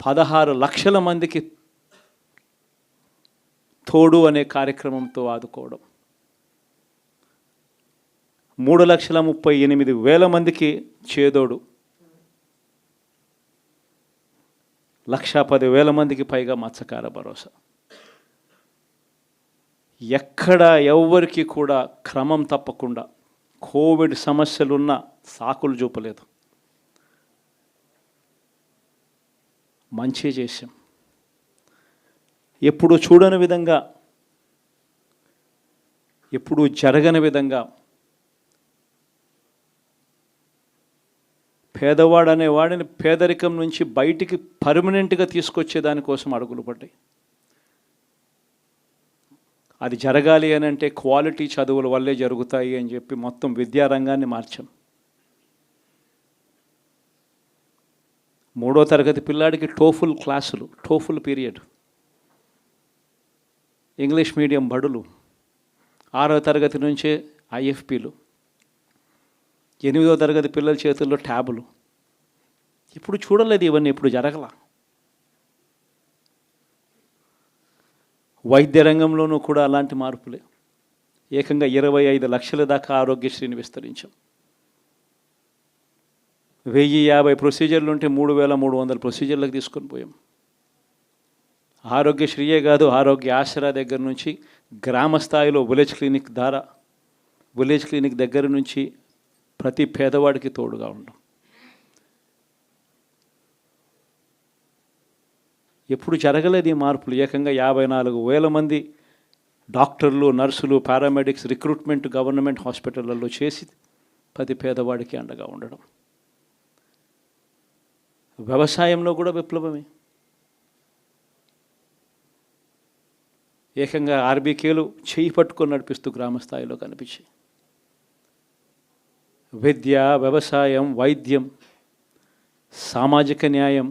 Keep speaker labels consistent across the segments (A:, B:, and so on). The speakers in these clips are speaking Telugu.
A: 16 లక్షల మందికి తోడు అనే కార్యక్రమంతో ఆదుకోవడం, 3,38,000 మందికి చేదోడు, 1,10,000 మందికి పైగా మత్స్యకార భరోసా. ఎక్కడ ఎవ్వరికి కూడా క్రమం తప్పకుండా కోవిడ్ సమస్యలున్న సాకులు చూపలేదు. మంచి చేశాం. ఎప్పుడు చూడని విధంగా, ఎప్పుడు జరగని విధంగా పేదవాడు అనేవాడిని పేదరికం నుంచి బయటికి పర్మనెంట్గా తీసుకొచ్చే దానికోసం అడుగులు పడ్డాయి. అది జరగాలి అని అంటే క్వాలిటీ చదువుల వల్లే జరుగుతాయి అని చెప్పి మొత్తం విద్యారంగాన్ని మార్చాం. 3వ తరగతి పిల్లాడికి టోఫుల్ క్లాసులు, టోఫుల్ పీరియడ్, ఇంగ్లీష్ మీడియం బడులు, 6వ తరగతి నుంచే ఐఎఫ్పీలు, 8వ తరగతి పిల్లల చేతుల్లో ట్యాబులు. ఇప్పుడు చూడలేదు ఇవన్నీ, ఇప్పుడు జరగల. వైద్య రంగంలోనూ కూడా అలాంటి మార్పులే. ఏకంగా 25 లక్షల దాకా ఆరోగ్యశ్రీని విస్తరించాం. 1050 ప్రొసీజర్లు ఉంటే 3,300 ప్రొసీజర్లకు తీసుకొని పోయాం. ఆరోగ్యశ్రీయే కాదు, ఆరోగ్య ఆసరా దగ్గర నుంచి గ్రామ స్థాయిలో విలేజ్ క్లినిక్ దగ్గర నుంచి ప్రతి పేదవాడికి తోడుగా ఉండడం. ఎప్పుడు జరగలేదు ఈ మార్పులు. ఏకంగా 54,000 మంది డాక్టర్లు, నర్సులు, పారామెడిక్స్ రిక్రూట్మెంట్ గవర్నమెంట్ హాస్పిటళ్లలో చేసి ప్రతి పేదవాడికి అండగా ఉండడం. వ్యవసాయంలో కూడా విప్లవమే. ఏకంగా ఆర్బీకేలు చేయి పట్టుకొని నడిపిస్తూ గ్రామ స్థాయిలో కనిపించాయి. విద్య, వ్యవసాయం, వైద్యం, సామాజిక న్యాయం,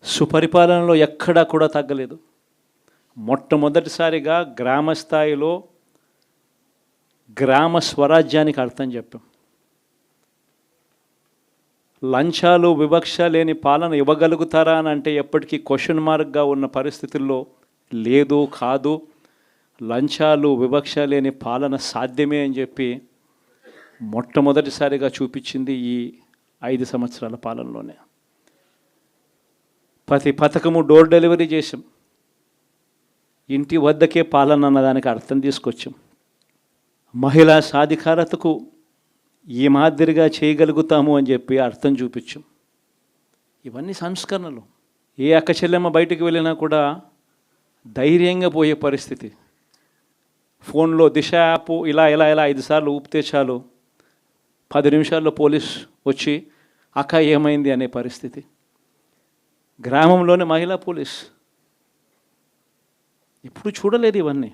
A: సుపరిపాలనలో ఎక్కడా కూడా తగ్గలేదు. మొట్టమొదటిసారిగా గ్రామ స్థాయిలో గ్రామ స్వరాజ్యానికి అర్థం చెప్పాం. లంచాలు, వివక్ష లేని పాలన ఇవ్వగలుగుతారా అని అంటే ఎప్పటికీ క్వశ్చన్ మార్క్గా ఉన్న పరిస్థితుల్లో లేదు, కాదు, లంచాలు, వివక్ష లేని పాలన సాధ్యమే అని చెప్పి మొట్టమొదటిసారిగా చూపించింది ఈ 5 సంవత్సరాల పాలనలోనే. ప్రతి పథకము డోర్ డెలివరీ చేసాం. ఇంటి వద్దకే పాలన అన్నదానికి అర్థం తీసుకొచ్చాం. మహిళా సాధికారతకు ఈ మాదిరిగా చేయగలుగుతాము అని చెప్పి అర్థం చూపించాం. ఇవన్నీ సంస్కరణలు. ఏ అక్క చెల్లెమ్మ బయటికి వెళ్ళినా కూడా ధైర్యంగా పోయే పరిస్థితి. ఫోన్లో దిశ యాప్ ఇలా 5 సార్లు ఊపితే చాలు 10 నిమిషాల్లో పోలీస్ వచ్చి అక్క ఏమైంది అనే పరిస్థితి. గ్రామంలోనే మహిళా పోలీస్. ఇప్పుడు చూడలేదు ఇవన్నీ.